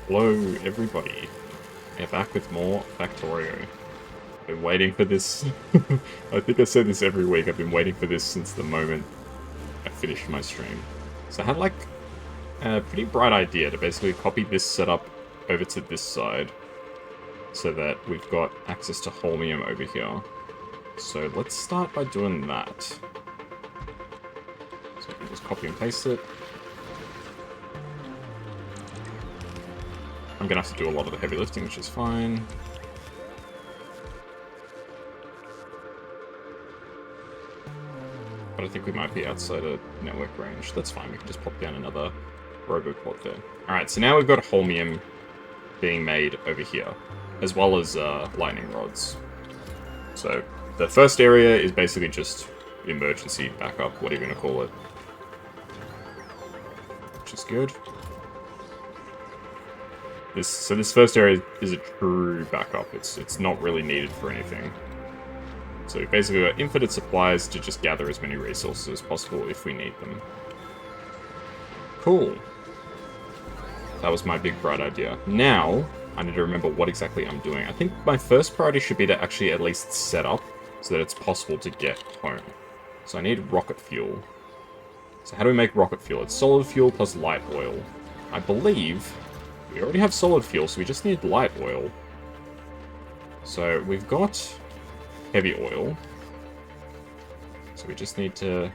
Hello, everybody. We're back with more Factorio. I've been waiting for this. I think I said this every week. I've been waiting for this since the moment I finished my stream. So I had like a pretty bright idea to basically copy this setup over to this side so that we've got access to holmium over here. So let's start by doing that. So I can just copy and paste it. I'm going to have to do a lot of the heavy lifting, which is fine. But I think we might be outside of network range. That's fine, we can just pop down another roboport there. Alright, so now we've got holmium being made over here, as well as lightning rods. So the first area is basically just emergency backup, whatever you're going to call it. Which is good. So this first area is a true backup. It's not really needed for anything. So we basically got infinite supplies to just gather as many resources as possible if we need them. Cool. That was my big bright idea. Now, I need to remember what exactly I'm doing. I think my first priority should be to actually at least set up so that it's possible to get home. So I need rocket fuel. So how do we make rocket fuel? It's solid fuel plus light oil. I believe we already have solid fuel, so we just need light oil. So we've got heavy oil. So we just need to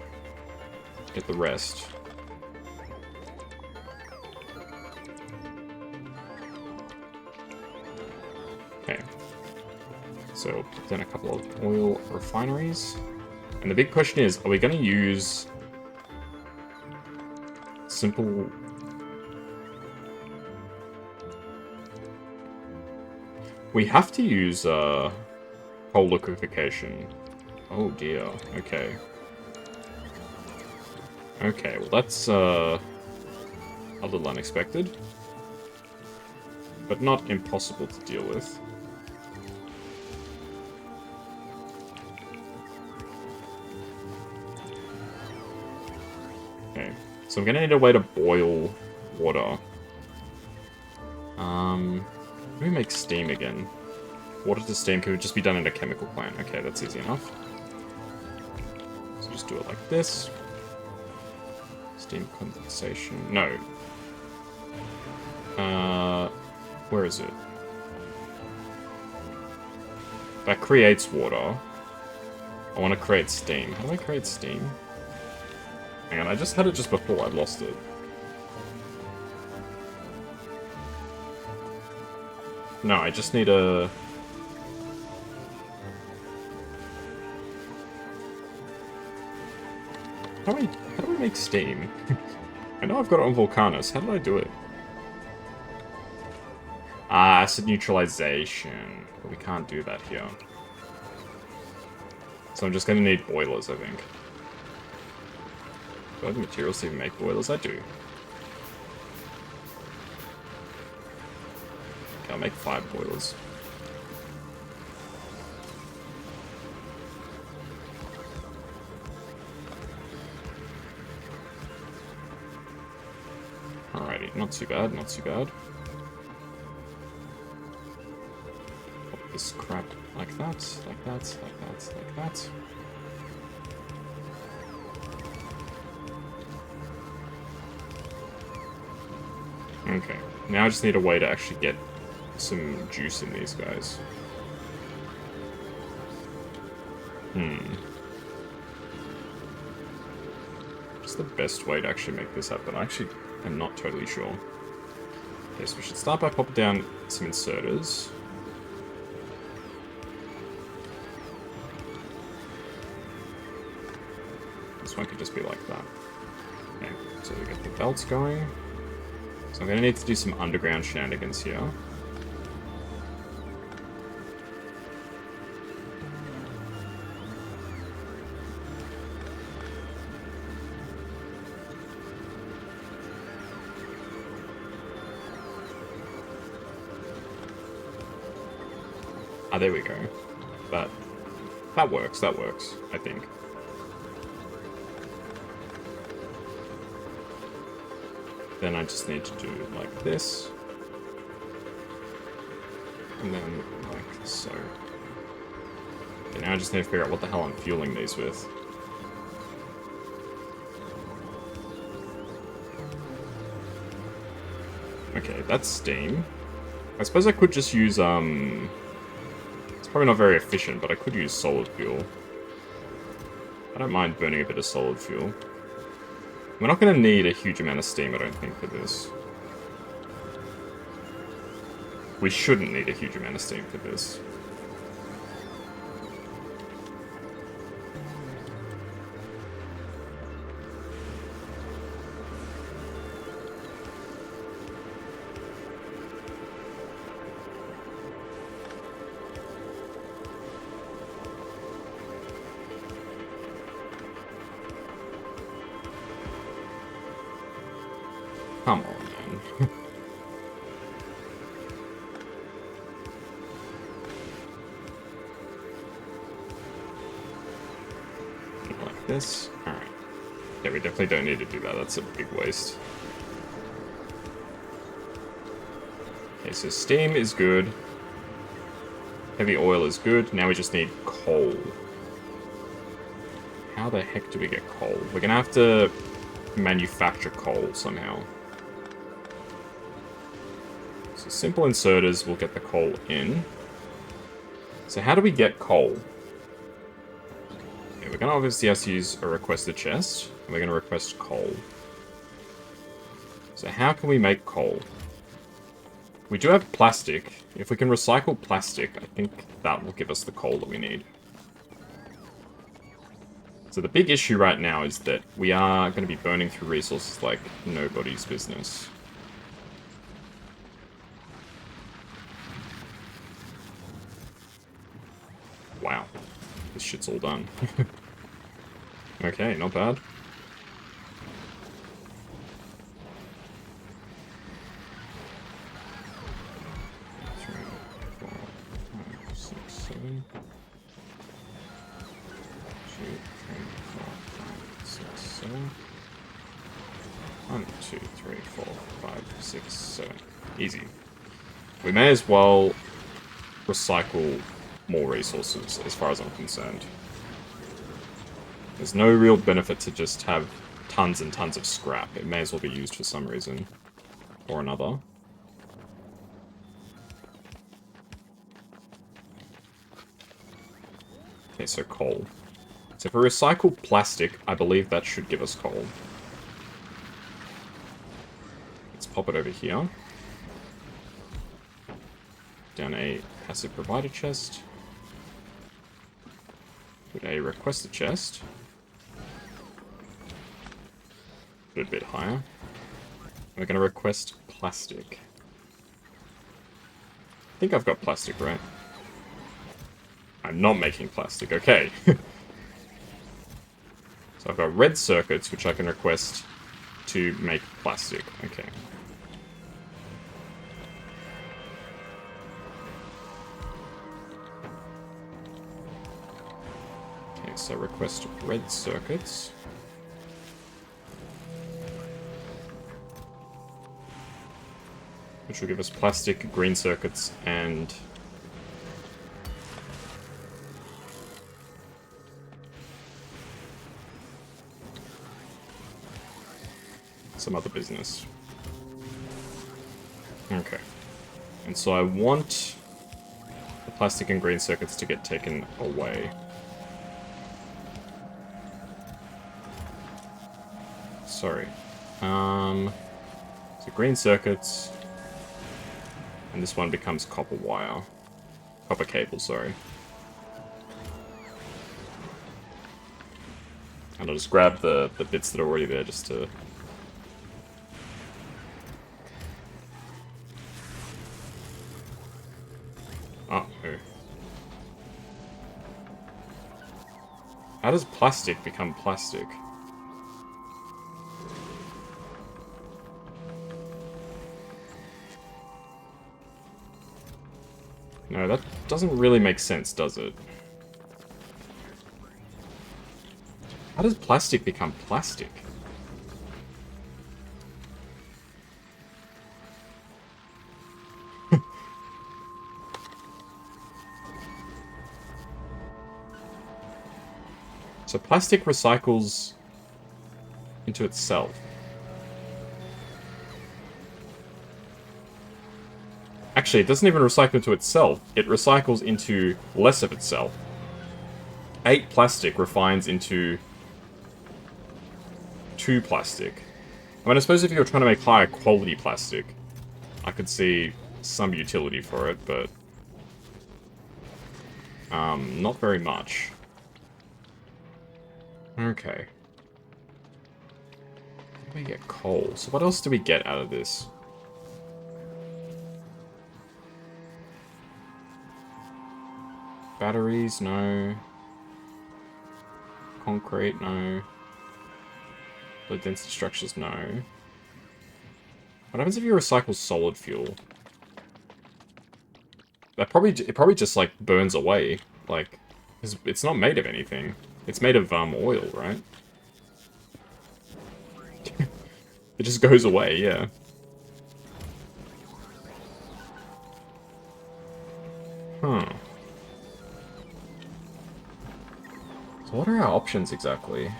get the rest. Okay. So put down a couple of oil refineries. And the big question is, are we going to use simple... We have to use coal liquefaction. Oh dear, okay. Okay, well that's a little unexpected. But not impossible to deal with. Okay, so I'm gonna need a way to boil water. Let me make steam again. Water to steam can just be done in a chemical plant. Okay, that's easy enough. So just do it like this. Steam condensation. No. Where is it? That creates water. I want to create steam. How do I create steam? Hang on, I just had it just before I lost it. No, I just need a... How do I make steam? I know I've got it on Volcanus. How did I do it? Ah, acid neutralization. But we can't do that here. So I'm just going to need boilers, I think. Do I have the materials to even make boilers? I do. Okay, I'll make 5 boilers. Alrighty, not too bad, not too bad. Pop this crap like that, like that, like that, like that. Okay, now I just need a way to actually get some juice in these guys. What's the best way to actually make this happen? I actually am not totally sure. Okay, so we should start by popping down some inserters. This one could just be like that. Okay, so we get the belts going. So I'm going to need to do some underground shenanigans here. Ah, there we go. That works, I think. Then I just need to do like this. And then, like so. Okay, now I just need to figure out what the hell I'm fueling these with. Okay, that's steam. I suppose I could just use, it's probably not very efficient, but I could use solid fuel. I don't mind burning a bit of solid fuel. We're not going to need a huge amount of steam, I don't think, for this. We shouldn't need a huge amount of steam for this. Come on, man. Like this. Alright. Yeah, we definitely don't need to do that. That's a big waste. Okay, so steam is good. Heavy oil is good. Now we just need coal. How the heck do we get coal? We're gonna have to manufacture coal somehow. So simple inserters will get the coal in. So how do we get coal? Okay, we're gonna obviously have to use a requested chest. And we're gonna request coal. So how can we make coal? We do have plastic. If we can recycle plastic, I think that will give us the coal that we need. So the big issue right now is that we are going to be burning through resources like nobody's business. Wow. This shit's all done. Okay, not bad. One, two, three, four, five, six, seven. Easy. We may as well recycle more resources, as far as I'm concerned. There's no real benefit to just have tons and tons of scrap. It may as well be used for some reason or another. Okay, so coal. So if we recycle plastic, I believe that should give us coal. Let's pop it over here. Down a passive provider chest. Put a requested chest. Put it a bit higher. We're going to request plastic. I think I've got plastic, right? I'm not making plastic, okay. So I've got red circuits, which I can request to make plastic. Okay. Okay, so request red circuits. Which will give us plastic, green circuits, and some other business. Okay. And so I want the plastic and green circuits to get taken away. Sorry. So green circuits, and this one becomes copper wire. Copper cable, sorry. And I'll just grab the bits that are already there just to... Oh, no. How does plastic become plastic? No, that doesn't really make sense, does it? How does plastic become plastic? So plastic recycles into itself. Actually, it doesn't even recycle into itself. It recycles into less of itself. 8 plastic refines into 2 plastic. I mean, I suppose if you were trying to make higher quality plastic, I could see some utility for it, but... not very much. Okay. We get coal. So what else do we get out of this? Batteries, no. Concrete, no. Low density structures, no. What happens if you recycle solid fuel? It probably just, like, burns away. Like, it's not made of anything. It's made of, oil, right? It just goes away, yeah. Huh. So what are our options exactly?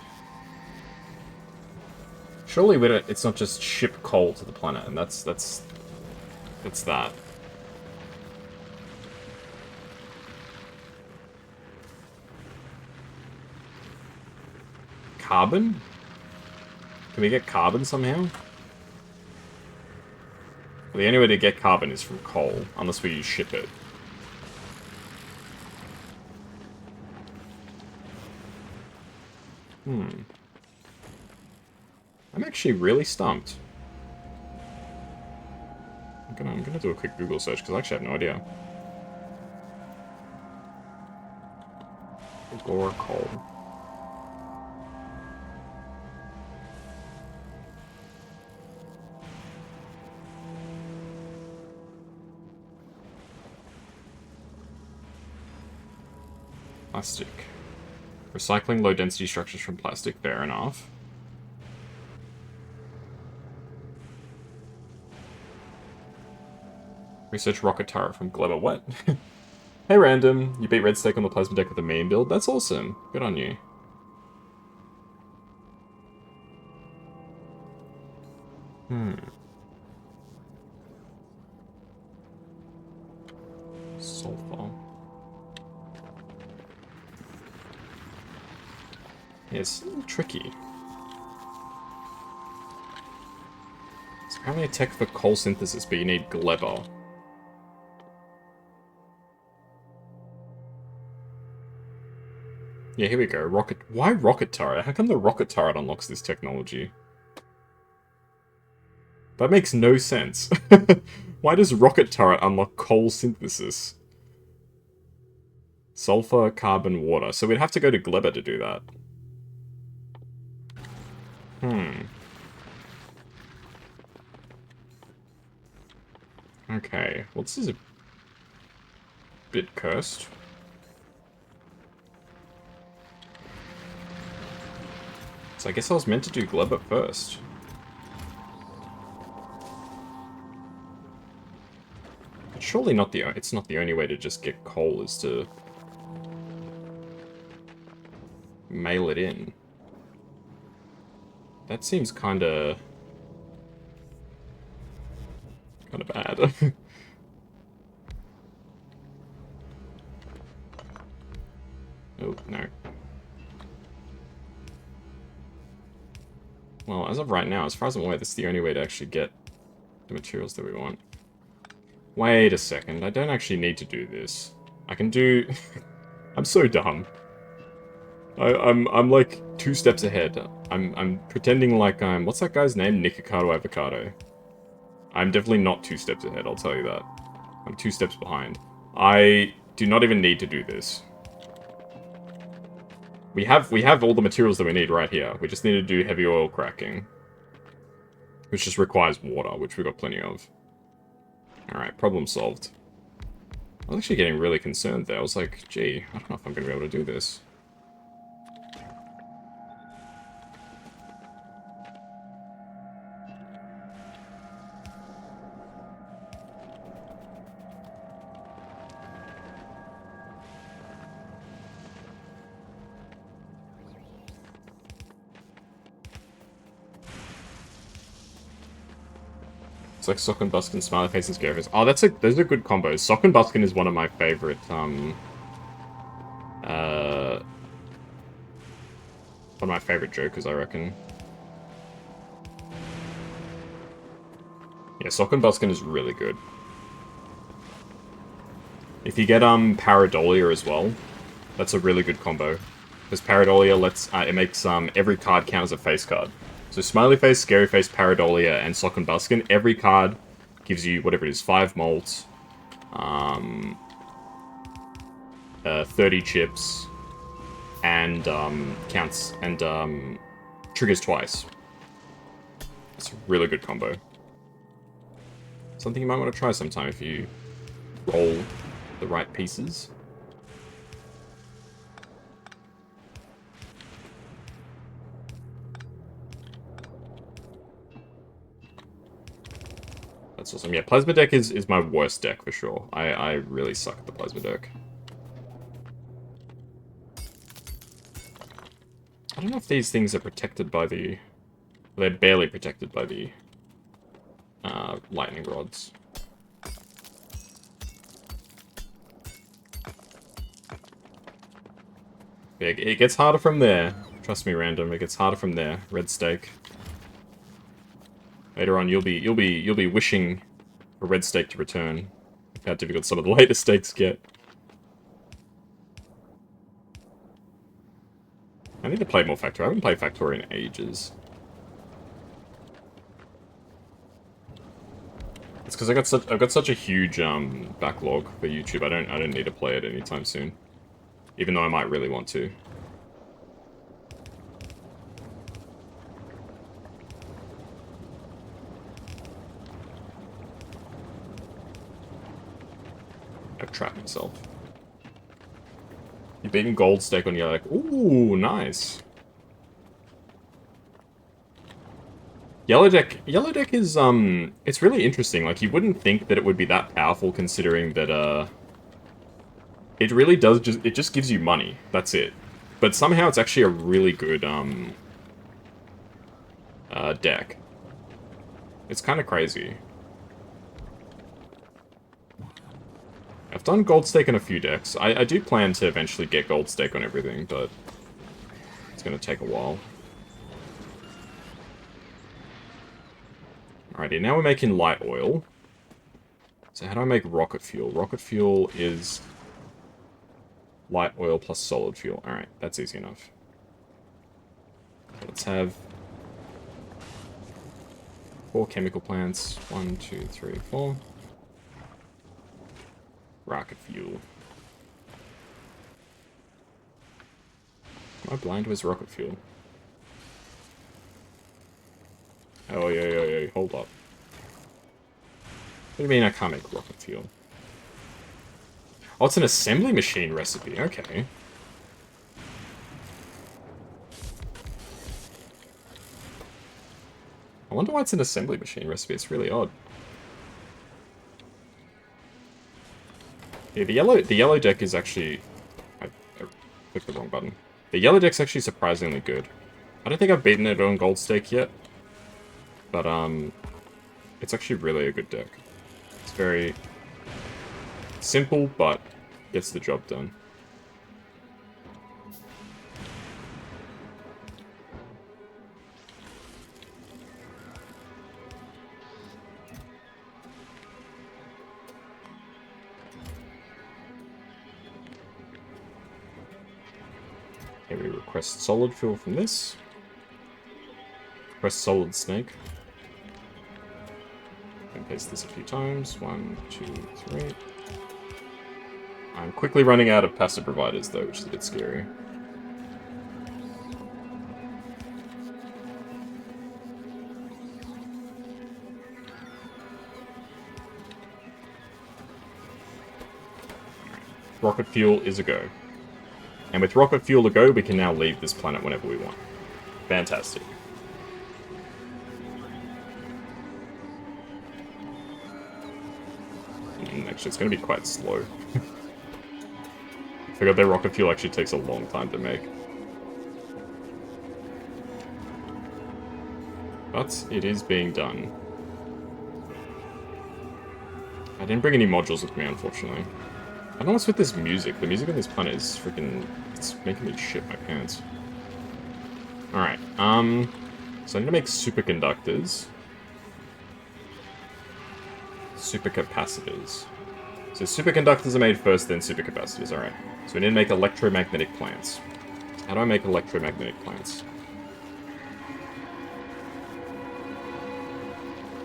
Surely it's not just ship coal to the planet, and that's that. Carbon? Can we get carbon somehow? Well, the only way to get carbon is from coal, unless we ship it. I'm actually really stumped. I'm gonna do a quick Google search, because I actually have no idea. Fulgora coal. Plastic. Recycling low-density structures from plastic, fair enough. Research rocket turret from Gleba. What? Hey, random. You beat Red Steak on the plasma deck with a meme build? That's awesome. Good on you. Sulfur. Yeah, it's a little tricky. It's apparently a tech for coal synthesis, but you need Gleba. Yeah, here we go. Rocket. Why rocket turret? How come the rocket turret unlocks this technology? That makes no sense. Why does rocket turret unlock coal synthesis? Sulfur, carbon, water. So we'd have to go to Gleba to do that. Okay. Well, this is a bit cursed. So I guess I was meant to do Gleba first. But surely not it's not the only way to just get coal is to mail it in. That seems kinda bad. Oh, no. Well, as of right now, as far as I'm aware, that's the only way to actually get the materials that we want. Wait a second, I don't actually need to do this. I can do... I'm so dumb. I'm like 2 steps ahead. I'm pretending like I'm... What's that guy's name? Nikocado Avocado. I'm definitely not 2 steps ahead, I'll tell you that. I'm 2 steps behind. I do not even need to do this. We have all the materials that we need right here. We just need to do heavy oil cracking. Which just requires water, which we've got plenty of. Alright, problem solved. I was actually getting really concerned there. I was like, gee, I don't know if I'm going to be able to do this. It's like Sock and Buskin, Smiley Face and Scary Face. Oh, those are good combos. Sock and Buskin is one of my favorite, jokers, I reckon. Yeah, Sock and Buskin is really good. If you get, Pareidolia as well, that's a really good combo. Because Pareidolia it makes, every card count as a face card. So Smiley Face, Scary Face, Pareidolia, and Sock and Buskin, every card gives you, whatever it is, 5 molts, 30 chips, and, counts, and, triggers twice. It's a really good combo. Something you might want to try sometime if you roll the right pieces. That's awesome. Yeah, Plasma deck is my worst deck for sure. I really suck at the Plasma deck. I don't know if these things are protected by the... They're barely protected by the lightning rods. Yeah, it gets harder from there. Trust me, random. It gets harder from there. Red stake. Later on, you'll be wishing for red stake to return. Look how difficult some of the later stakes get. I need to play more Factorio. I haven't played Factorio in ages. It's because I've got such a huge backlog for YouTube. I don't need to play it anytime soon, even though I might really want to. I've trapped myself. You're beating gold stake on your like, ooh, nice. Yellow deck is, it's really interesting. Like, you wouldn't think that it would be that powerful considering that, it really does it just gives you money. That's it. But somehow it's actually a really good, deck. It's kind of crazy. I've done gold stake on a few decks. I do plan to eventually get gold stake on everything, but it's going to take a while. Alrighty, now we're making light oil. So how do I make rocket fuel? Rocket fuel is light oil plus solid fuel. Alright, that's easy enough. Let's have 4 chemical plants. 1, 2, 3, 4. Rocket fuel. Am I blind with rocket fuel? Oh, yeah, hold up. What do you mean I can't make rocket fuel? Oh, it's an assembly machine recipe, okay. I wonder why it's an assembly machine recipe, it's really odd. Yeah, the yellow deck is actually... I clicked the wrong button. The yellow deck's actually surprisingly good. I don't think I've beaten it on gold stake yet. But, it's actually really a good deck. It's very simple, but gets the job done. Okay, we request solid fuel from this. Request solid snake. And paste this a few times. 1, 2, 3. I'm quickly running out of passive providers though, which is a bit scary. Rocket fuel is a go. And with rocket fuel a go, we can now leave this planet whenever we want. Fantastic. Actually, it's going to be quite slow. I forgot that rocket fuel actually takes a long time to make. But it is being done. I didn't bring any modules with me, unfortunately. I don't know what's with this music. The music on this planet is freaking... It's making me shit my pants. Alright, so I need to make superconductors. Supercapacitors. So superconductors are made first, then supercapacitors, alright. So we need to make electromagnetic plants. How do I make electromagnetic plants?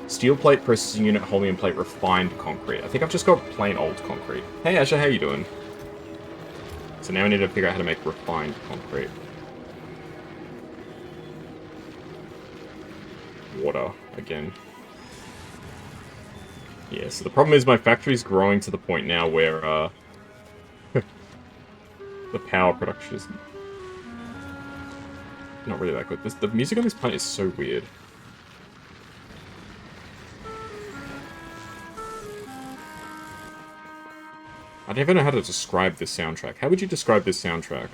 Steel plate processing unit, holmium plate, refined concrete. I think I've just got plain old concrete. Hey Asher, how you doing? So now we need to figure out how to make refined concrete. Water, again. Yeah, so the problem is my factory's growing to the point now where, the power production is not really that good. The music on this planet is so weird. I never know how to describe this soundtrack. How would you describe this soundtrack?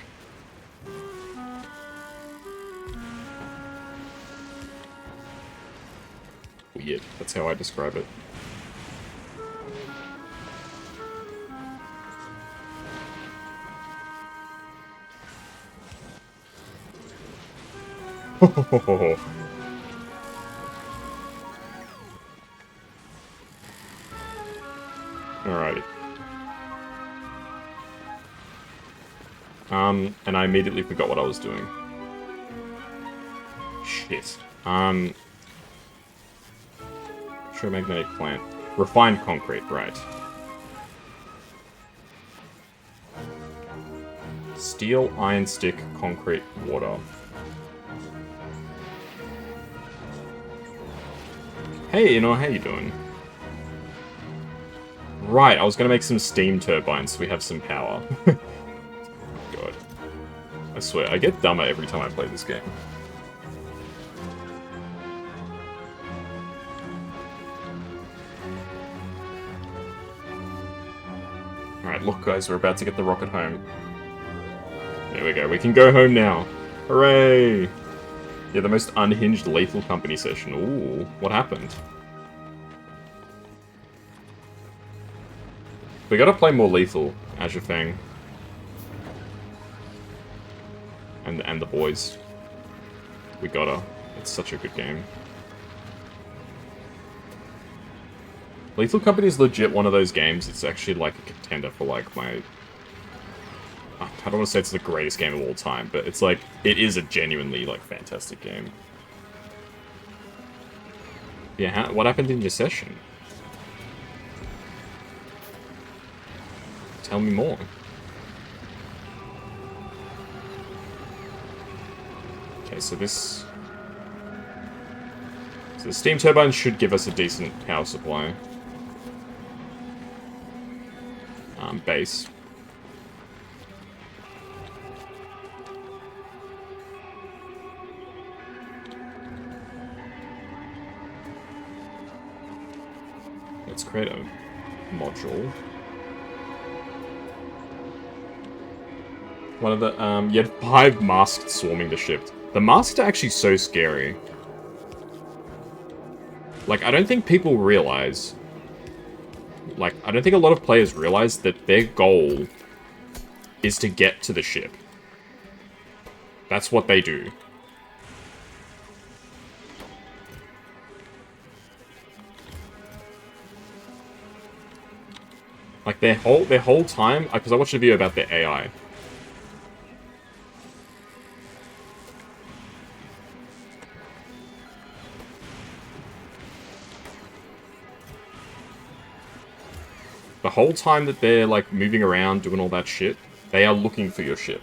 Weird. That's how I describe it. Alrighty. And I immediately forgot what I was doing. Shit. Electromagnetic plant. Refined concrete, right. Steel, iron stick, concrete, water. Hey, you know, how you doing? Right, I was gonna make some steam turbines so we have some power. God. I swear, I get dumber every time I play this game. Alright, look guys, we're about to get the rocket home. There we go, we can go home now. Hooray! Yeah, the most unhinged Lethal Company session. Ooh, what happened? We gotta play more Lethal, Azure Fang. And the boys. We gotta. It's such a good game. Lethal Company is legit one of those games. It's actually like a contender for like my... I don't want to say it's the greatest game of all time, but it's like, it is a genuinely like fantastic game. Yeah, what happened in your session? Tell me more. Okay, so this... So the steam turbine should give us a decent power supply. Base. Let's create a module. One of the, you had 5 masked swarming the ship. The masks are actually so scary. Like, I don't think people realize... Like, I don't think a lot of players realize that their goal is to get to the ship. That's what they do. Like, their whole time... Because I watched a video about their AI. The whole time that they're, like, moving around, doing all that shit, they are looking for your ship.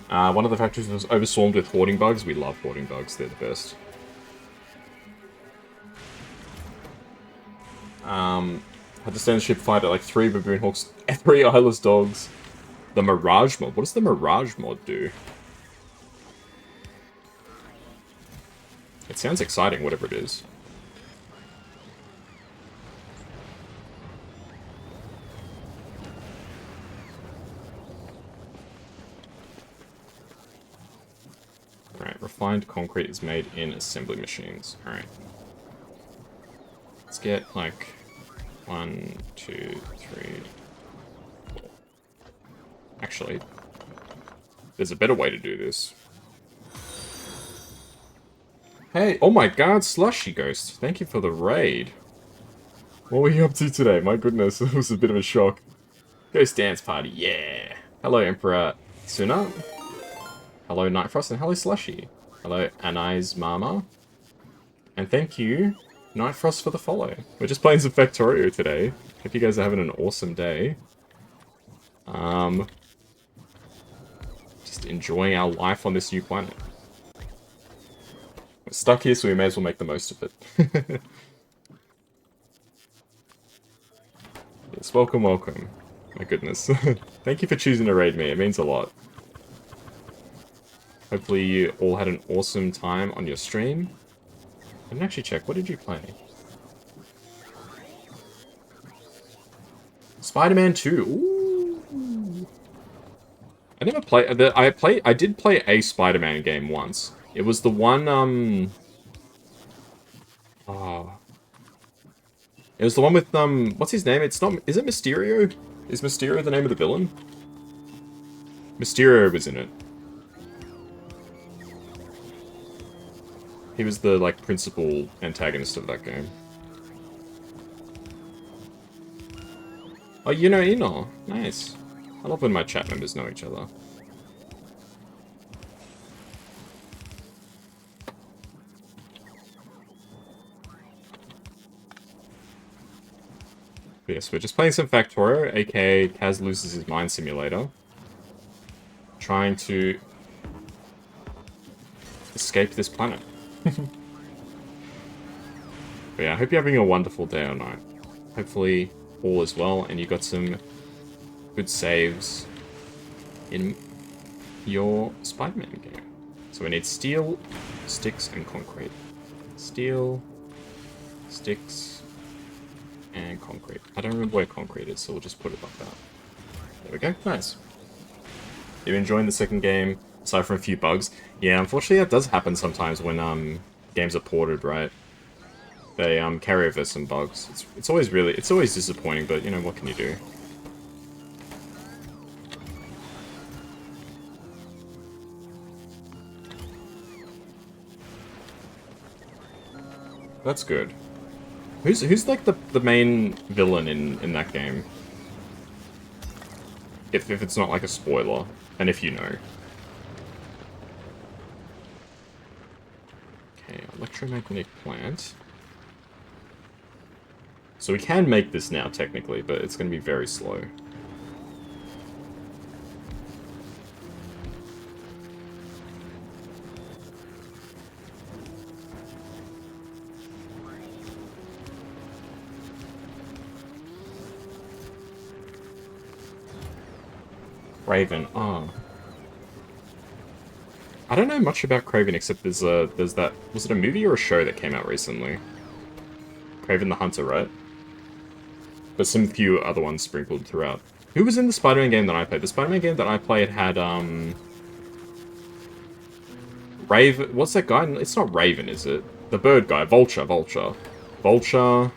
One of the factories was overswarmed with hoarding bugs. We love hoarding bugs. They're the best. Had to stand the ship fight at, like, 3 baboon hawks, 3 eyeless dogs. The Mirage mod. What does the Mirage mod do? It sounds exciting, whatever it is. Alright, refined concrete is made in assembly machines. Alright. Let's get, like... 1, 2, 3, 4. Actually, there's a better way to do this. Hey, oh my god, Slushy Ghost. Thank you for the raid. What were you up to today? My goodness, it was a bit of a shock. Ghost Dance Party, yeah. Hello, Emperor Suna. Hello, Nightfrost, and hello, Slushy. Hello, Anai's Mama. And thank you, Nightfrost, for the follow. We're just playing some Factorio today. Hope you guys are having an awesome day. Just enjoying our life on this new planet. We're stuck here, so we may as well make the most of it. Yes, welcome, welcome. My goodness. Thank you for choosing to raid me, it means a lot. Hopefully you all had an awesome time on your stream. I didn't actually check, what did you play? Spider-Man 2, ooh! I never played, I did play a Spider-Man game once. It was the one, oh. It was the one with, what's his name? It's not, is it Mysterio? Is Mysterio the name of the villain? Mysterio was in it. He was the, like, principal antagonist of that game. Oh, you know Eno. Nice. I love when my chat members know each other. But yes, we're just playing some Factorio, aka Kaz loses his mind simulator. Trying to escape this planet. But yeah, I hope you're having a wonderful day or night. Hopefully all is well and you got some good saves in your Spider-Man game. So we need steel, sticks, and concrete. Steel, sticks, and concrete. I don't remember where concrete is, so we'll just put it like that. There we go. Nice. You enjoying the second game, aside from a few bugs? Yeah, unfortunately that does happen sometimes when games are ported, right? They carry over some bugs. It's always disappointing, but you know, what can you do? That's good. Who's like the main villain in that game? If it's not like a spoiler, and if you know. Okay, electromagnetic plant. So we can make this now, technically, but it's going to be very slow. Craven, oh. I don't know much about Craven except there's that, was it a movie or a show that came out recently? Craven the Hunter, right? But some few other ones sprinkled throughout. Who was in the Spider-Man game that I played? The Spider-Man game that I played had, Raven, what's that guy? It's not Raven, is it? The bird guy, Vulture. Vulture.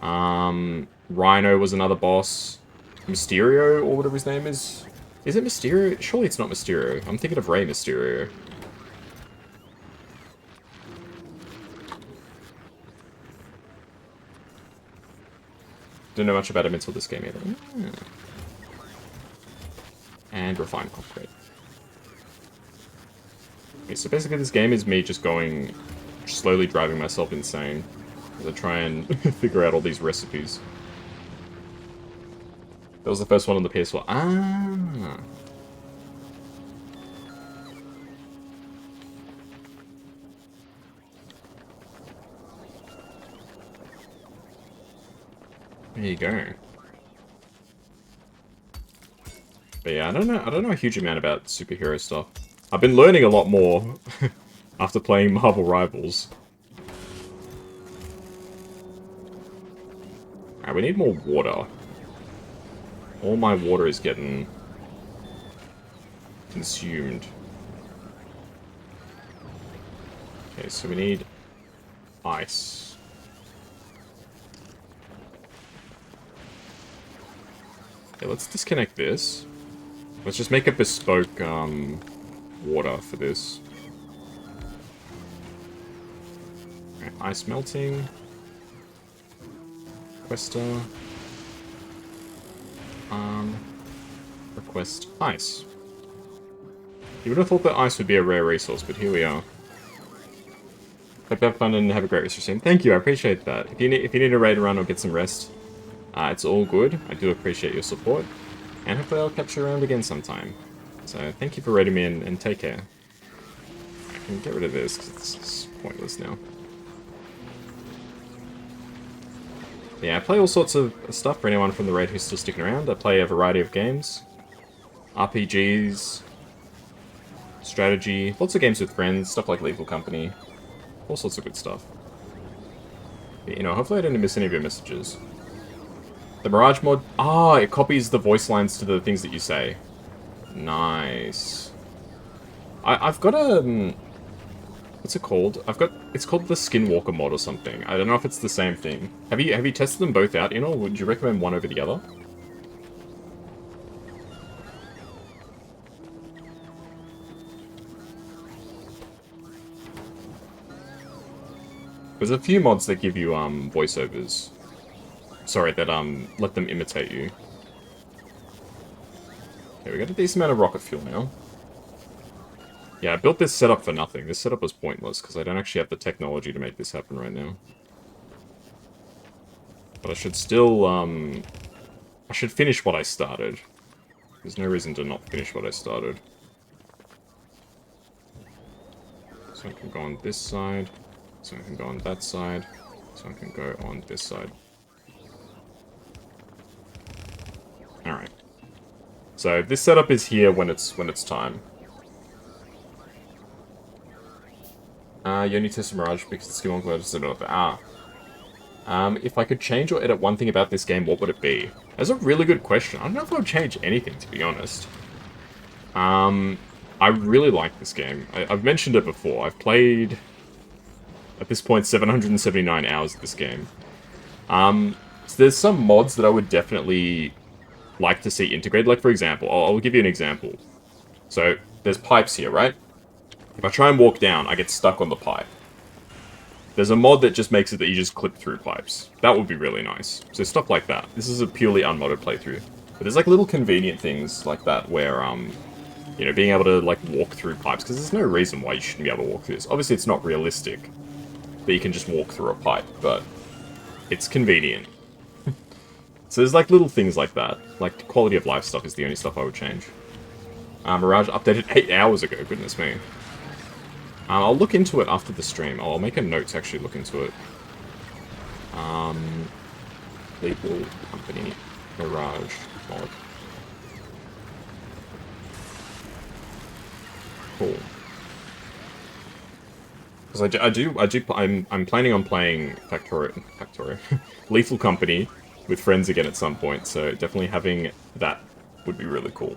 Rhino was another boss. Mysterio, or whatever his name is. Is it Mysterio? Surely it's not Mysterio. I'm thinking of Rey Mysterio. Didn't know much about him until this game either. Yeah. And refined concrete. Okay, so basically this game is me just going, slowly driving myself insane as I try and figure out all these recipes. That was the first one on the PS4. Ah. There you go. But yeah, I don't know a huge amount about superhero stuff. I've been learning a lot more after playing Marvel Rivals. Alright, we need more water. All my water is getting consumed. Okay, so we need ice. Yeah, let's disconnect this. Let's just make a bespoke water for this. Okay, ice melting. Requester. Request ice. You would have thought that ice would be a rare resource, but here we are. Hope you have fun and have a great rest of your stream. Thank you, I appreciate that. If you need a raid run or get some rest, it's all good. I do appreciate your support. And hopefully I'll catch you around again sometime. So thank you for raiding me and take care. I can get rid of this because it's pointless now. Yeah, I play all sorts of stuff for anyone from the raid who's still sticking around. I play a variety of games. RPGs. Strategy. Lots of games with friends. Stuff like Lethal Company. All sorts of good stuff. But, you know, hopefully I didn't miss any of your messages. The Mirage mod... Ah, it copies the voice lines to the things that you say. Nice. I've got a... What's it called? It's called the Skinwalker mod or something. I don't know if it's the same thing. Have you tested them both out, or would you recommend one over the other? There's a few mods that give you voiceovers. Sorry, that let them imitate you. Okay, we got a decent amount of rocket fuel now. Yeah, I built this setup for nothing. This setup was pointless, because I don't actually have the technology to make this happen right now. But I should still, I should finish what I started. There's no reason to not finish what I started. So I can go on this side. So I can go on that side. So I can go on this side. Alright. So this setup is here when it's time. You only test Mirage because the skill on Glad is developer. If I could change or edit one thing about this game, what would it be? That's a really good question. I don't know if I would change anything, to be honest. I really like this game. I've mentioned it before. I've played, at this point, 779 hours of this game. So there's some mods that I would definitely like to see integrated. Like, for example, I'll give you an example. So, there's pipes here, right? If I try and walk down, I get stuck on the pipe. There's a mod that just makes it that you just clip through pipes. That would be really nice. So stuff like that. This is a purely unmodded playthrough. But there's like little convenient things like that where, you know, being able to like walk through pipes, because there's no reason why you shouldn't be able to walk through this. Obviously it's not realistic that you can just walk through a pipe, but it's convenient. So there's like little things like that. Like quality of life stuff is the only stuff I would change. Mirage updated 8 hours ago, goodness me. I'll look into it after the stream. I'll make a note to actually look into it. Lethal Company Mirage mod. Cool. Because I'm planning on playing Factorio, Lethal Company with friends again at some point. So definitely having that would be really cool.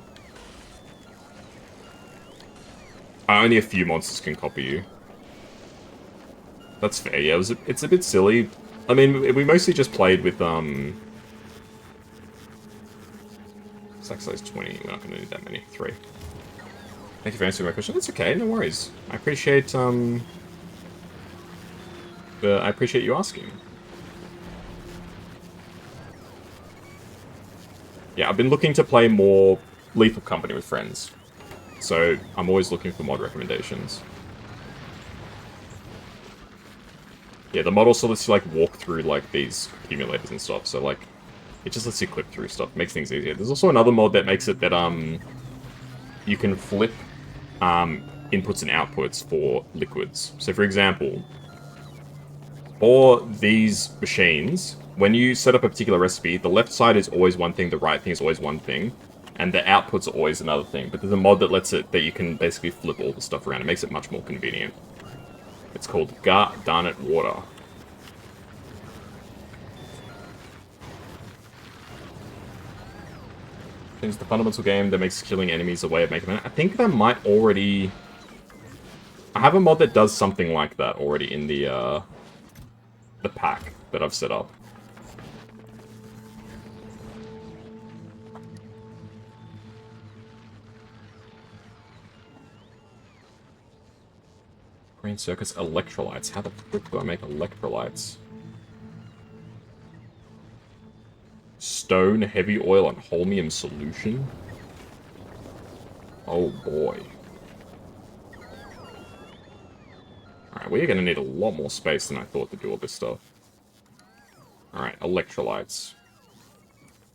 Only a few monsters can copy you. That's fair, yeah. It's a bit silly. I mean, we mostly just played with, stack size 20. We're not going to need that many. 3. Thank you for answering my question. That's okay, no worries. I appreciate, I appreciate you asking. Yeah, I've been looking to play more Lethal Company with friends. So, I'm always looking for mod recommendations. Yeah, the mod also lets you, like, walk through, like, these accumulators and stuff. So, like, it just lets you clip through stuff. Makes things easier. There's also another mod that makes it that, you can flip, inputs and outputs for liquids. So, for example, for these machines, when you set up a particular recipe, the left side is always one thing, the right thing is always one thing. And the outputs are always another thing. But there's a mod that lets it, that you can basically flip all the stuff around. It makes it much more convenient. It's called Darn It Water. Change the fundamental game that makes killing enemies a way of making money. I think that might already... I have a mod that does something like that already in the pack that I've set up. Green circuits, electrolytes. How the frick do I make electrolytes? Stone, heavy oil, and holmium solution? Oh boy. Alright, we're gonna need a lot more space than I thought to do all this stuff. Alright, electrolytes.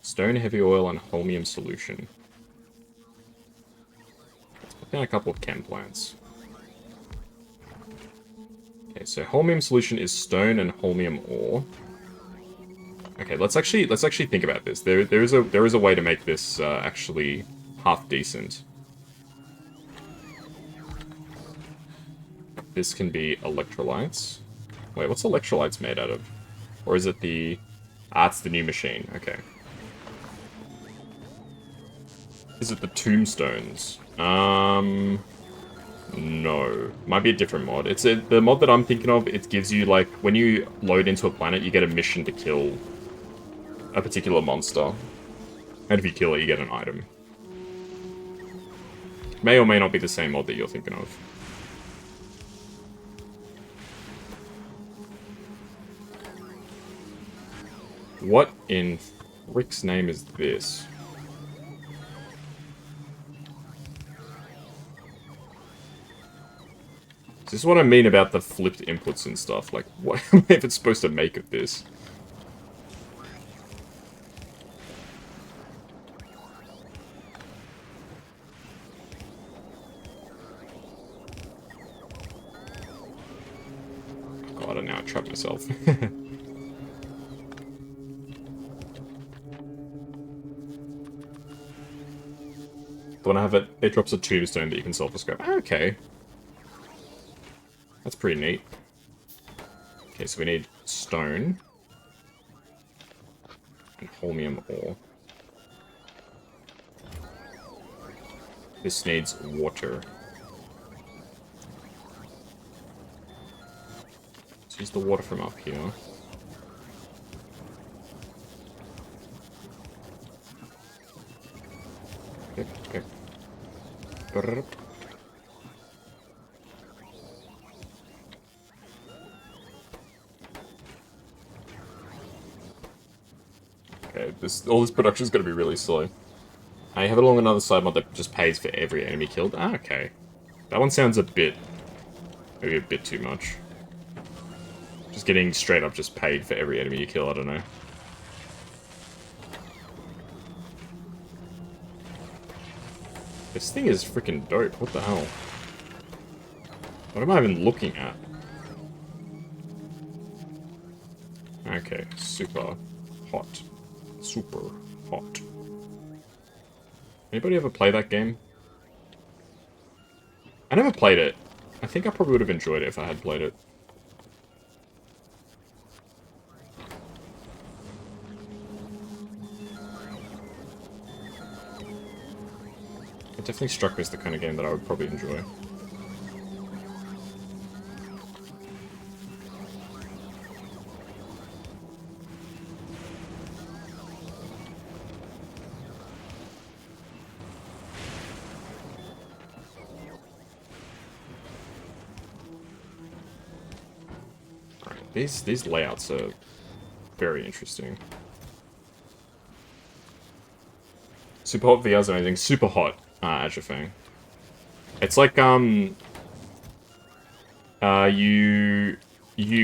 Stone, heavy oil, and holmium solution. Let's put down a couple of chem plants. Okay, so holmium solution is stone and holmium ore. Okay, let's actually think about this. There is a way to make this actually half decent. This can be electrolytes. Wait, what's electrolytes made out of? Or is it the... Ah, it's the new machine. Okay. Is it the tombstones? No. Might be a different mod. It's the mod that I'm thinking of, it gives you, like, when you load into a planet, you get a mission to kill a particular monster. And if you kill it, you get an item. May or may not be the same mod that you're thinking of. What in frick's name is this? This is what I mean about the flipped inputs and stuff. Like, what am I even supposed to make of this? God, and now I trapped myself. When I have it, it drops a tombstone that you can sell for scrap. Okay. That's pretty neat. Okay, so we need stone. And holmium ore. This needs water. Let's use the water from up here. Okay. Brrr. Okay, all this production is going to be really slow. I have it along another side mod that just pays for every enemy killed. Ah, okay. That one sounds maybe a bit too much. Just getting straight up just paid for every enemy you kill, I don't know. This thing is freaking dope. What the hell? What am I even looking at? Okay, super hot. Super hot. Anybody ever play that game? I never played it. I think I probably would have enjoyed it if I had played it. It definitely struck me as the kind of game that I would probably enjoy. Alright, these layouts are very interesting. Super Hot VR is amazing. Super Hot. Azure Fang. It's like, you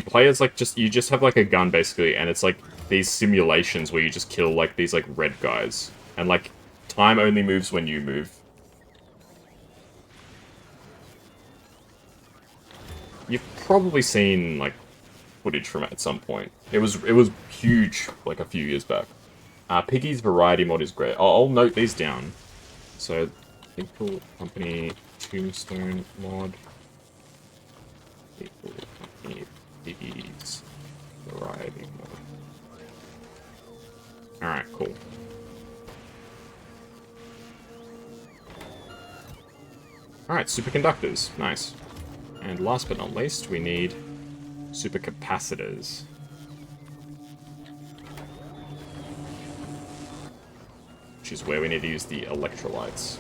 play as, like, you just have, like, a gun, basically, and it's, like, these simulations where you just kill, like, these, like, red guys. And, like, time only moves when you move. You've probably seen, like, footage from it at some point. It was huge, like, a few years back. Piggy's Variety mod is great. I'll note these down. So, People Company Tombstone mod. People Company Piggy's Variety mod. Alright, cool. Alright, superconductors. Nice. And last but not least, we need supercapacitors. Which is where we need to use the electrolytes.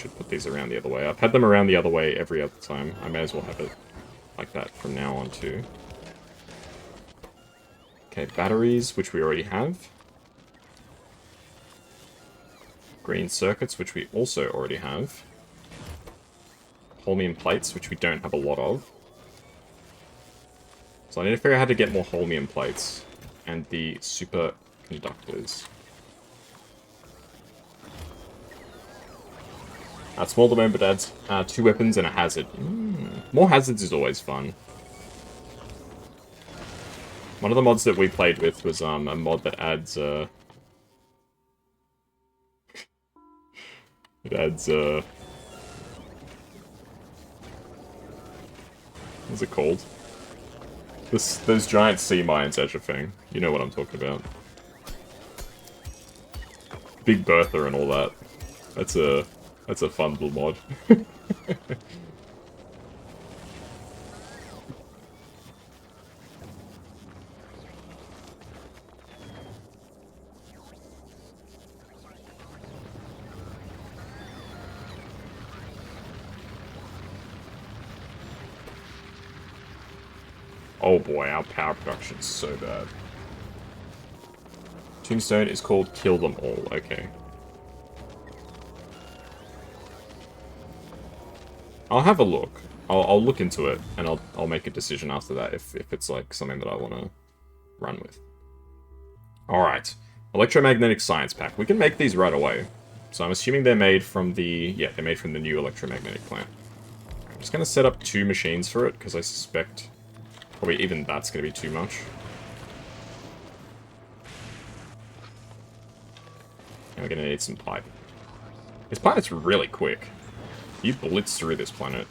should put these around the other way. I've had them around the other way every other time. I may as well have it like that from now on too. Okay, batteries, which we already have. Green circuits, which we also already have. Holmium plates, which we don't have a lot of. So I need to figure out how to get more holmium plates. And the superconductors. Small domain, but adds 2 weapons and a hazard. More hazards is always fun. One of the mods that we played with was a mod that adds... it adds... what's it called? Those giant sea mines edge of thing. You know what I'm talking about. Big Bertha and all that. That's a fun little mod. Oh boy, our power production's so bad. Tombstone is called Kill Them All, okay. I'll have a look. I'll look into it, and I'll make a decision after that if it's like something that I want to run with. Alright. Electromagnetic Science Pack. We can make these right away. So I'm assuming they're made from the... Yeah, they're made from the new electromagnetic plant. I'm just going to set up 2 machines for it, because I suspect... Probably even that's going to be too much. And we're going to need some pipe. This planet's really quick. You blitz through this planet.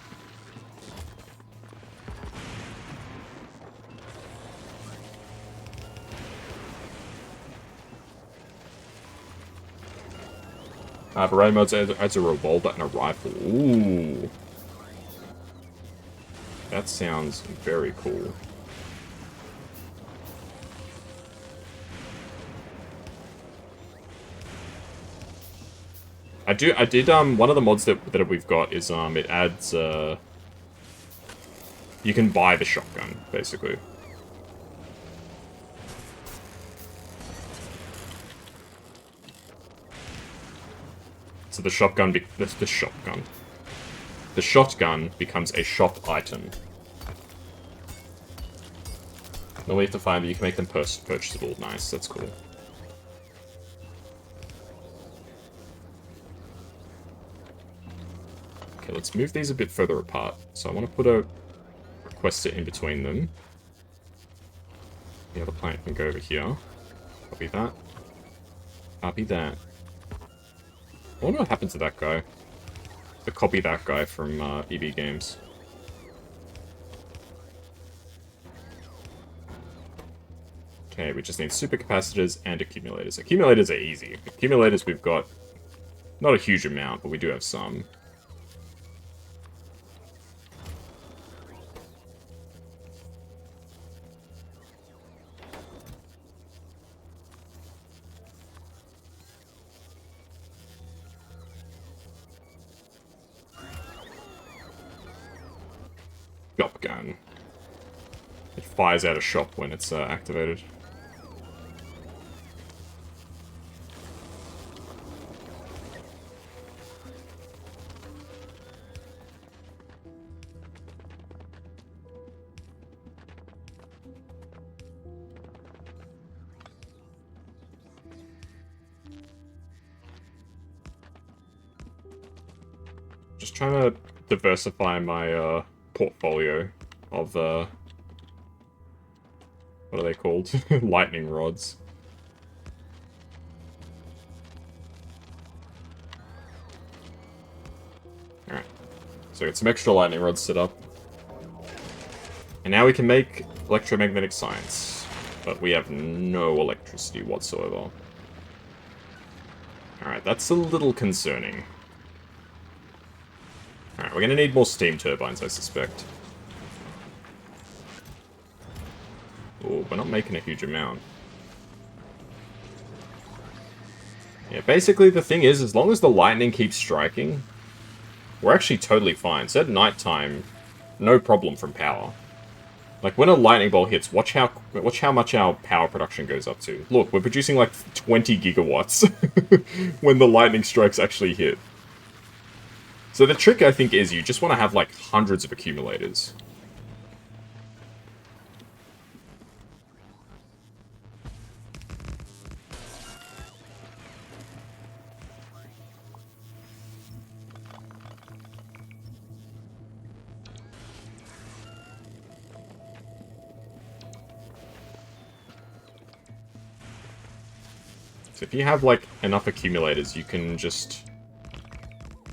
Variety modes adds a revolver and a rifle. Ooh. That sounds very cool. I did, one of the mods that we've got is, it adds, you can buy the shotgun, basically. So the shotgun, the shotgun becomes a shop item. Normally you have to find, but you can make them purchasable. Nice, that's cool. Okay, let's move these a bit further apart. So I want to put a requester in between them. The other plant can go over here. Copy that. Copy that. I wonder what happened to that guy. The copy that guy from EB Games. Okay, we just need supercapacitors and accumulators. Accumulators are easy. Accumulators we've got not a huge amount, but we do have some. Shotgun. It fires out a shop when it's activated. Just trying to diversify my portfolio of what are they called? Lightning rods. Alright. So I got some extra lightning rods set up. And now we can make electromagnetic science. But we have no electricity whatsoever. Alright, that's a little concerning. Alright, we're gonna need more steam turbines, I suspect. Oh, we're not making a huge amount. Yeah, basically the thing is, as long as the lightning keeps striking, we're actually totally fine. So at nighttime, no problem from power. Like, when a lightning bolt hits, watch how much our power production goes up to. Look, we're producing like 20 gigawatts when the lightning strikes actually hit. So the trick, I think, is you just want to have like hundreds of accumulators. So if you have, like, enough accumulators, you can just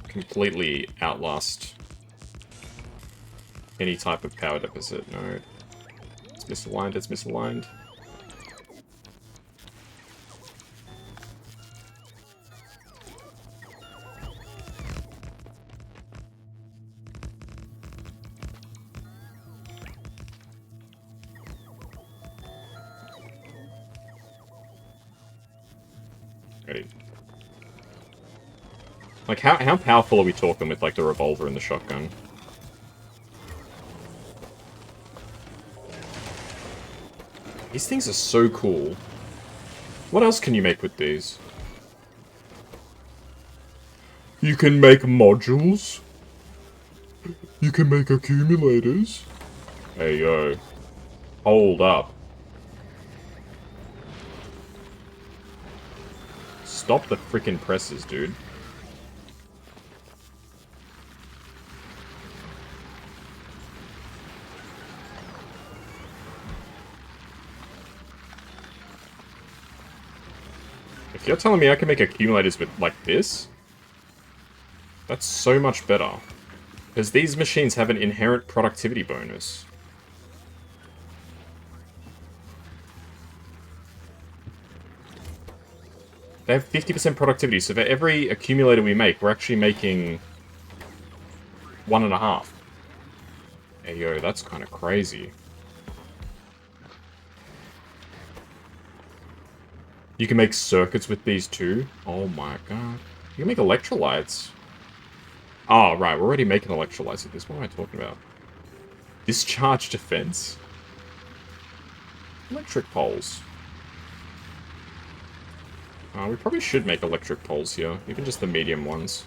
completely outlast any type of power deficit. No. It's misaligned, it's misaligned. Ready. Like, how powerful are we talking with, like, the revolver and the shotgun? These things are so cool. What else can you make with these? You can make modules. You can make accumulators. Hey, yo. Hold up. Stop the frickin' presses, dude. If you're telling me I can make accumulators with, like, this, that's so much better. Because these machines have an inherent productivity bonus. They have 50% productivity, so for every accumulator we make, we're actually making 1.5. Hey, yo, that's kind of crazy. You can make circuits with these too. Oh my god. You can make electrolytes. Oh, right, we're already making electrolytes with this. What am I talking about? Discharge defense? Electric poles. We probably should make electric poles here, even just the medium ones.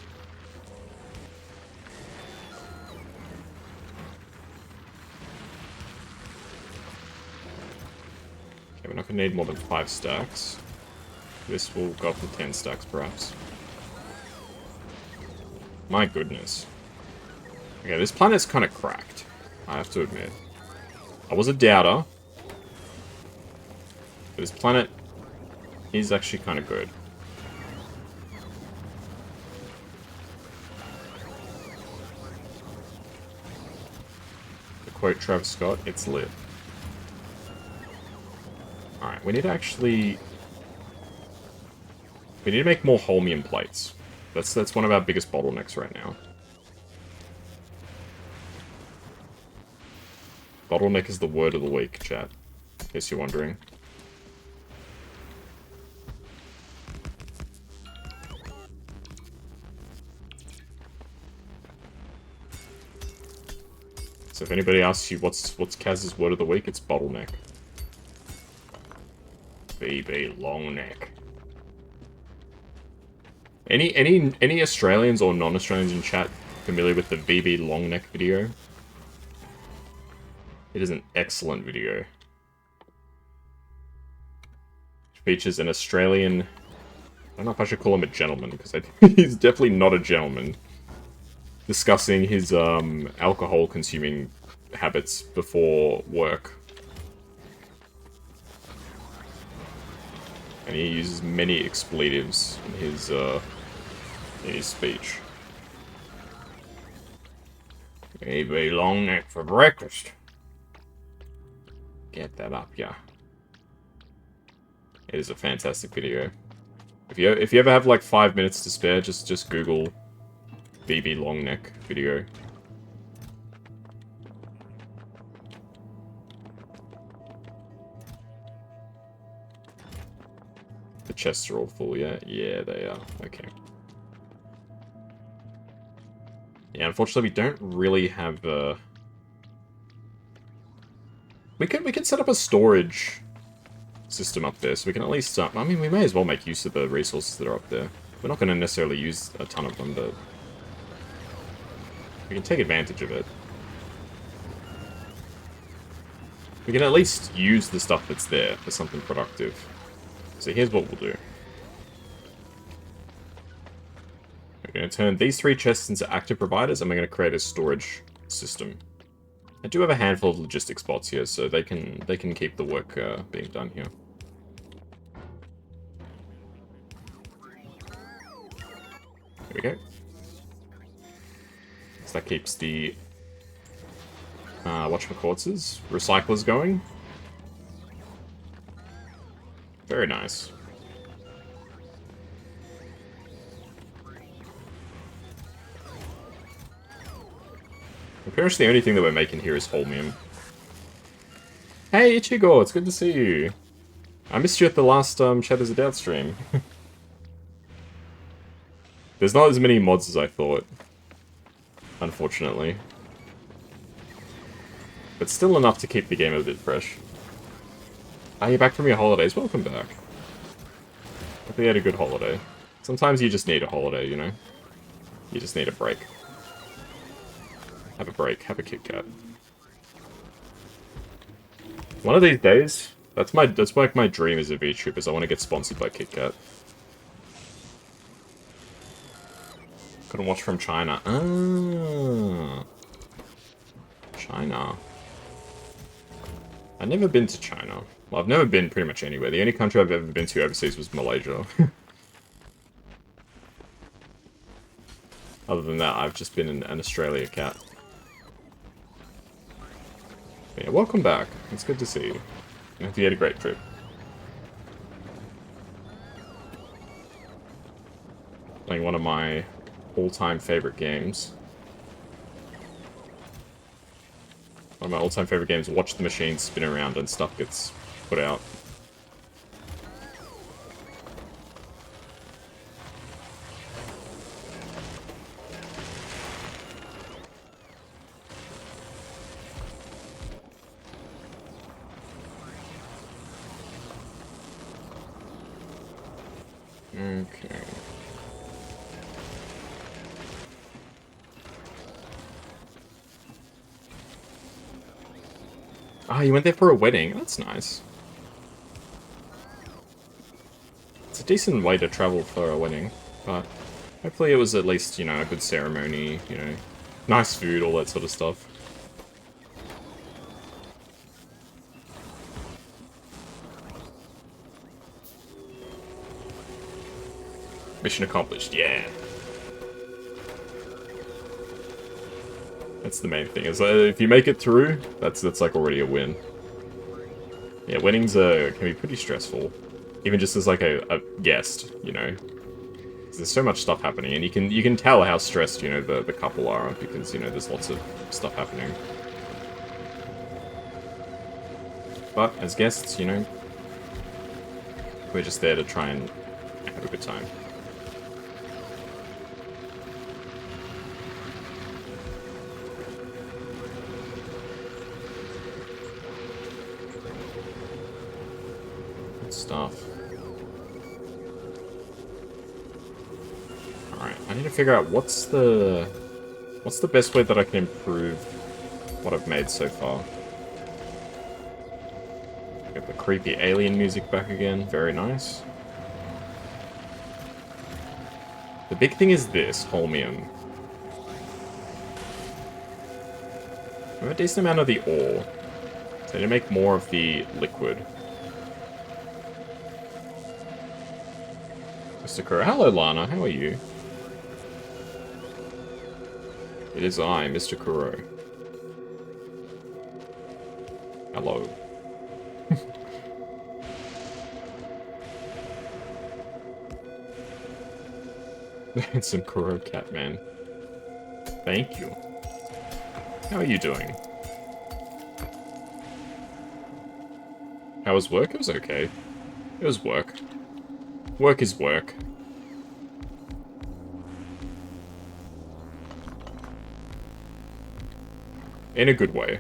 Okay, we're not going to need more than 5 stacks. This will go up to 10 stacks, perhaps. My goodness. Okay, this planet's kind of cracked, I have to admit. I was a doubter. But this planet is actually kind of good. To quote Travis Scott, it's lit. Alright, we need to actually... We need to make more holmium plates. That's one of our biggest bottlenecks right now. Bottleneck is the word of the week, chat. In case you're wondering. So if anybody asks you what's Kaz's word of the week, it's bottleneck. BB long neck. Any Australians or non-Australians in chat familiar with the VB long neck video? It is an excellent video. It features an Australian... I don't know if I should call him a gentleman, because he's definitely not a gentleman. Discussing his alcohol-consuming habits before work. And he uses many expletives in his speech. Maybe long neck for breakfast. Get that up, yeah. It is a fantastic video. If you ever have like 5 minutes to spare, just Google BB long neck video. The chests are all full, yeah? Yeah, they are. Okay. Yeah, unfortunately, we don't really have we could set up a storage system up there, so we can at least... I mean, we may as well make use of the resources that are up there. We're not going to necessarily use a ton of them, but we can take advantage of it. We can at least use the stuff that's there for something productive. So here's what we'll do. We're going to turn these 3 chests into active providers, and we're going to create a storage system. I do have a handful of logistics bots here, so they can keep the work being done here. There we go. So that keeps the whatchamacallits, recyclers going. Very nice. Pretty much the only thing that we're making here is holmium. Hey, Ichigo, it's good to see you. I missed you at the last Shadows of Doubt stream. There's not as many mods as I thought, unfortunately. But still enough to keep the game a bit fresh. Are you back from your holidays? Welcome back. Hope you had a good holiday. Sometimes you just need a holiday, you know? You just need a break. Have a break. Have a Kit Kat. One of these days, that's like my dream as a VTuber, is I want to get sponsored by Kit Kat. Couldn't watch from China. Ah. China. I've never been to China. Well, I've never been pretty much anywhere. The only country I've ever been to overseas was Malaysia. Other than that, I've just been an Australia cat. Yeah, welcome back. It's good to see you. I hope you had a great trip. Playing one of my all-time favorite games. One of my all-time favorite games, watch the machine spin around and stuff gets put out. Okay. Ah, you went there for a wedding. That's nice. It's a decent way to travel for a wedding, but hopefully it was at least, you know, a good ceremony, you know, nice food, all that sort of stuff. Mission accomplished, yeah. That's the main thing. Is if you make it through, that's like already a win. Yeah, weddings can be pretty stressful, even just as like a guest, you know. There's so much stuff happening, and you can tell how stressed, you know, the couple are, because, you know, there's lots of stuff happening. But as guests, you know, we're just there to try and have a good time. Stuff. Alright, I need to figure out what's the best way that I can improve what I've made so far. Get the creepy alien music back again, very nice. The big thing is this, holmium. I have a decent amount of the ore, so I need to make more of the liquid. Mr. Kuro. Hello, Lana. How are you? It is I, Mr. Kuro. Hello. Handsome Kuro Catman. Thank you. How are you doing? How was work? It was okay. It was work. Work is work. In a good way.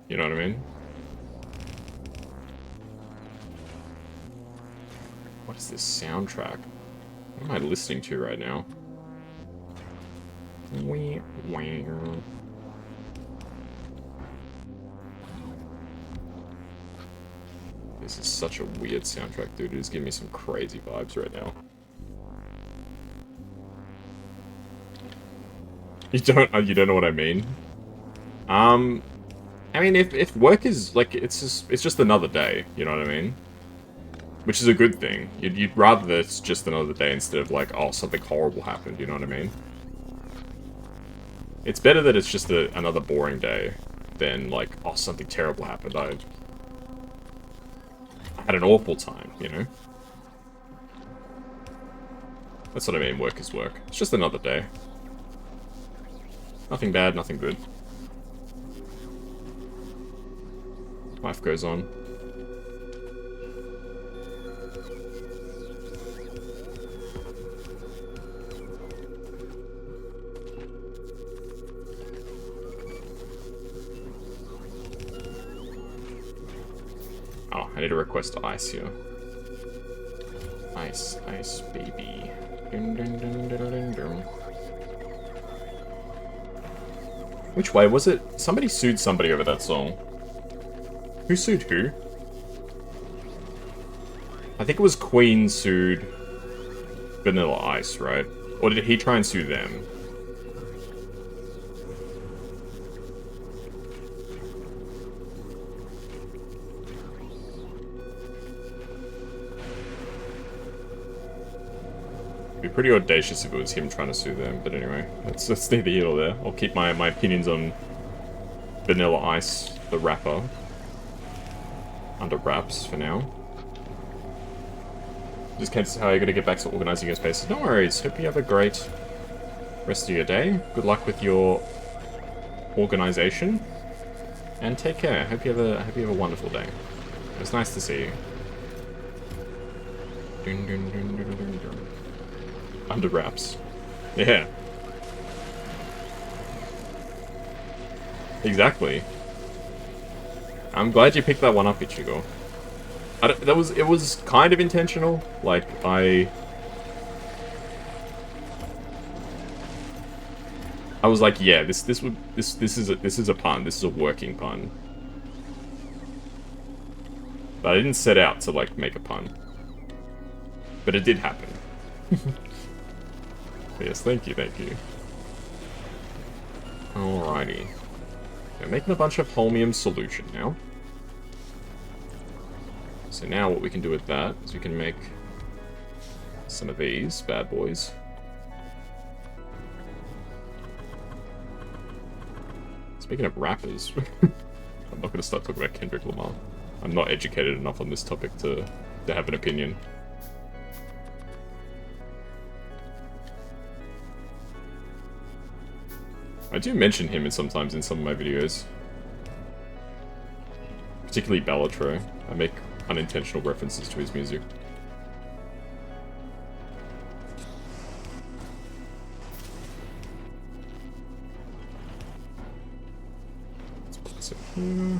You know what I mean? What is this soundtrack? What am I listening to right now? This is such a weird soundtrack, dude. It is giving me some crazy vibes right now. You don't know what I mean? I mean, if work is, like, it's just another day, you know what I mean? Which is a good thing. You'd rather that it's just another day instead of, like, oh, something horrible happened, you know what I mean? It's better that it's just another boring day than, like, oh, something terrible happened. I had an awful time, you know? That's what I mean, work is work. It's just another day. Nothing bad, nothing good. Life goes on. Oh, I need to request ice here. Ice, ice, baby. Dun, dun, dun, dun, dun, dun. Which way was it? Somebody sued somebody over that song. Who sued who? I think it was Queen sued Vanilla Ice, right? Or did he try and sue them? It'd be pretty audacious if it was him trying to sue them, but anyway, that's neither here nor there. I'll keep my opinions on Vanilla Ice, the rapper, under wraps for now. Just can't see how you're going to get back to organising your spaces. No worries. Hope you have a great rest of your day. Good luck with your organisation, and take care. Hope you have a wonderful day. It was nice to see you. Dun, dun, dun, dun, dun, dun. Under wraps. Yeah. Exactly. I'm glad you picked that one up, Ichigo. It was kind of intentional. Like, I was like, yeah, this is a pun. This is a working pun. But I didn't set out to, like, make a pun. But it did happen. Yes, thank you, thank you. Alrighty. We're making a bunch of holmium solution now. So now what we can do with that is we can make some of these bad boys. Speaking of rappers, I'm not going to start talking about Kendrick Lamar. I'm not educated enough on this topic to have an opinion. I do mention him sometimes in some of my videos. Particularly Bellatro. I make unintentional references to his music. Let's put this in here.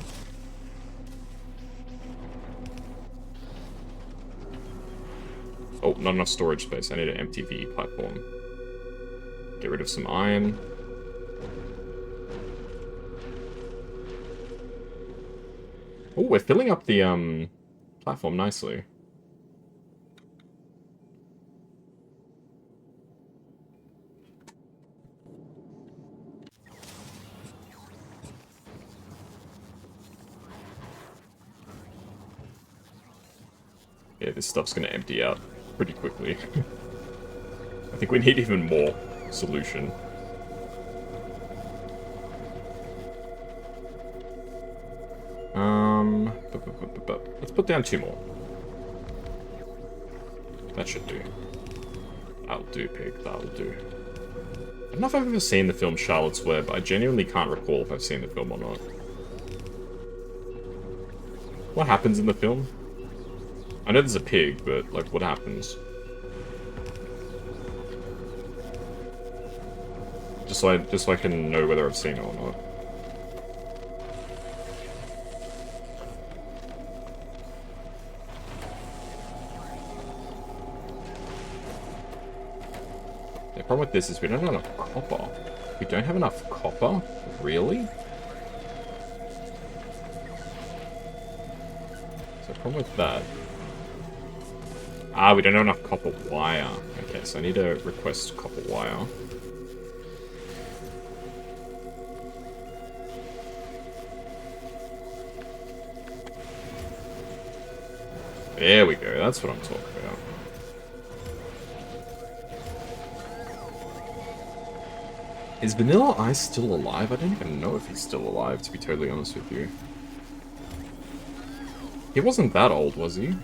Oh, not enough storage space. I need an MTV platform. Get rid of some iron. Oh, we're filling up the platform nicely. Yeah, this stuff's gonna empty out pretty quickly. I think we need even more solution. Let's put down 2 more. That should do. That'll do, pig. That'll do. I don't know if I've ever seen the film Charlotte's Web. I genuinely can't recall if I've seen the film or not. What happens in the film? I know there's a pig, but, like, what happens? Just so I can know whether I've seen it or not. The problem with this is we don't have enough copper. We don't have enough copper? Really? So the problem with that... Ah, we don't have enough copper wire. Okay, so I need to request copper wire. There we go, that's what I'm talking about. Is Vanilla Ice still alive? I don't even know if he's still alive, to be totally honest with you. He wasn't that old, was he?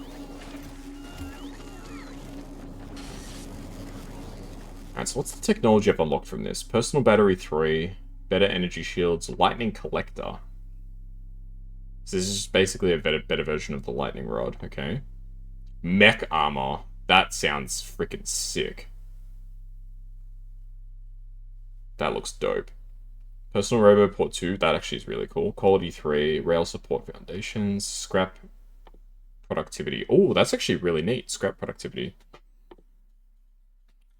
Alright, so what's the technology I've unlocked from this? Personal battery 3, better energy shields, lightning collector. So this is basically a better version of the lightning rod, okay. Mech armor. That sounds freaking sick. That looks dope. Personal Robo Port 2, that actually is really cool. Quality 3, rail support foundations, scrap productivity. Oh, that's actually really neat. Scrap productivity.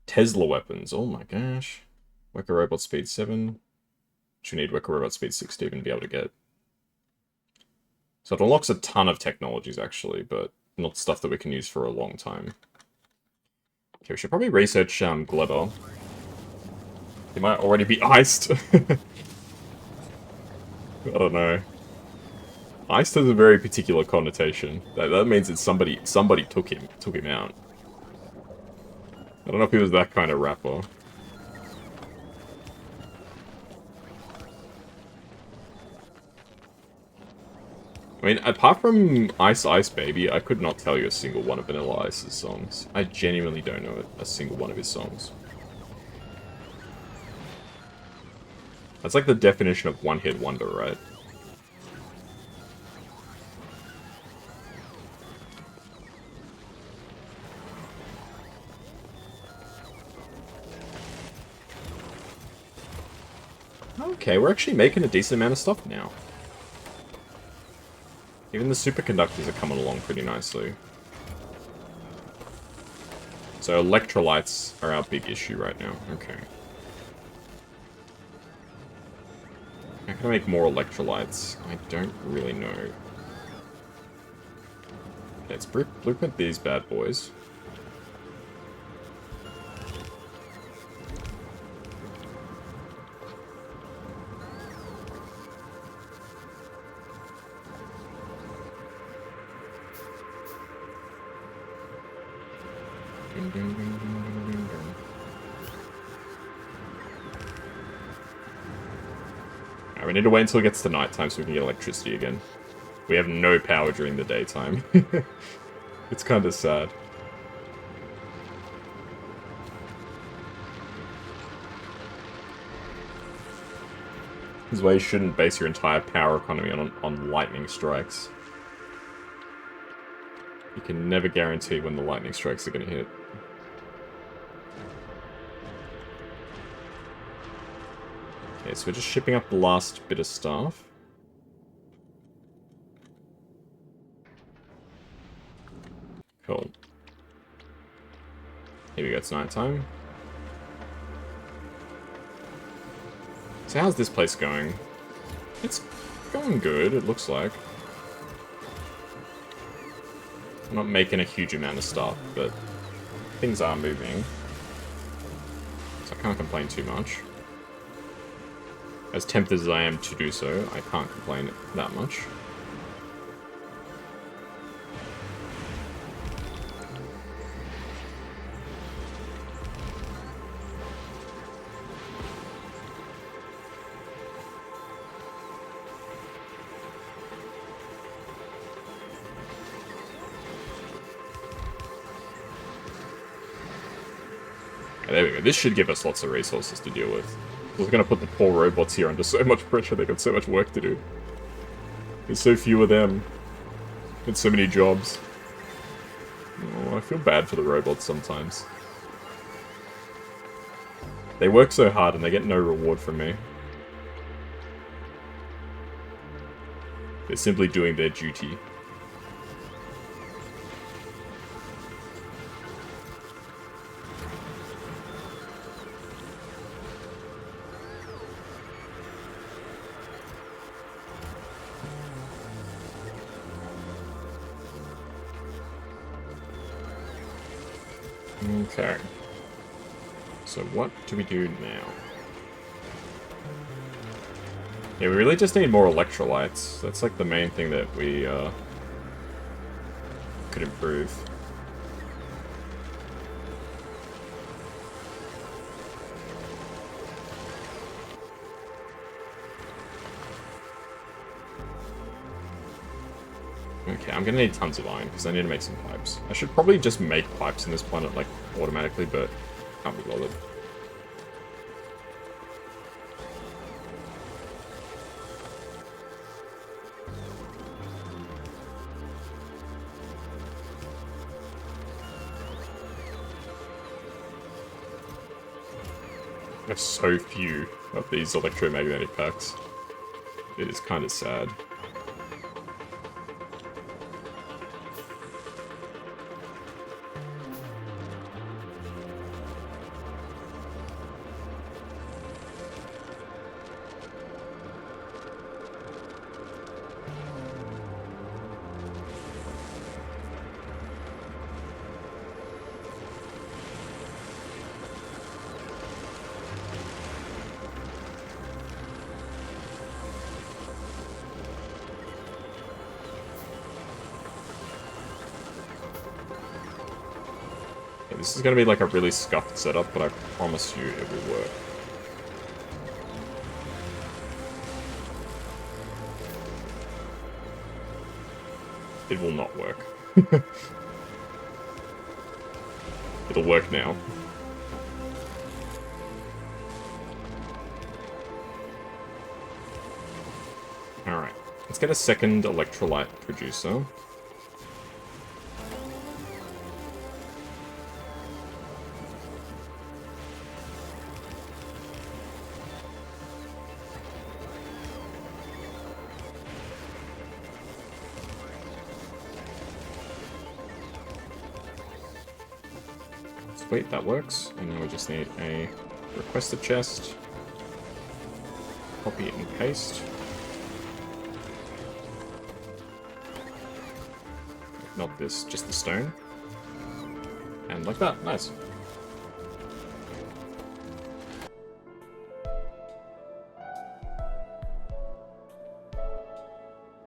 Tesla weapons. Oh my gosh. Weka Robot Speed 7. Which we need Weka Robot Speed 6 to even be able to get. So it unlocks a ton of technologies, actually, but not stuff that we can use for a long time. Okay, we should probably research Glebber. He might already be iced. I don't know. Iced has a very particular connotation. That means that somebody took him out. I don't know if he was that kind of rapper. I mean, apart from Ice Ice Baby, I could not tell you a single one of Vanilla Ice's songs. I genuinely don't know a single one of his songs. That's like the definition of one-hit wonder, right? Okay, we're actually making a decent amount of stuff now. Even the superconductors are coming along pretty nicely. So electrolytes are our big issue right now. Okay. How can I make more electrolytes? I don't really know. Let's blueprint these bad boys. Alright, we need to wait until it gets to nighttime so we can get electricity again. We have no power during the daytime. It's kind of sad. This is why you shouldn't base your entire power economy on lightning strikes. You can never guarantee when the lightning strikes are going to hit. Okay, so we're just shipping up the last bit of stuff. Cool. Here we go, it's nighttime. So how's this place going? It's going good, it looks like. I'm not making a huge amount of stuff, but things are moving. So I can't complain too much. As tempted as I am to do so, I can't complain that much. There we go. This should give us lots of resources to deal with. We're going to put the poor robots here under so much pressure. They've got so much work to do. There's so few of them. And so many jobs. Oh, I feel bad for the robots sometimes. They work so hard and they get no reward from me. They're simply doing their duty. Okay. So what do we do now? Yeah, we really just need more electrolytes. That's like the main thing that we could improve. Okay, I'm gonna need tons of iron, because I need to make some pipes. I should probably just make pipes in this planet, like, automatically, but can't be bothered. I have so few of these electromagnetic packs. It is kind of sad. This is going to be like a really scuffed setup, but I promise you it will work. It will not work. It'll work now. Alright, let's get a second electrolyte producer. Wait, that works. And now we just need a requested chest. Copy and paste. Not this, just the stone. And like that, nice.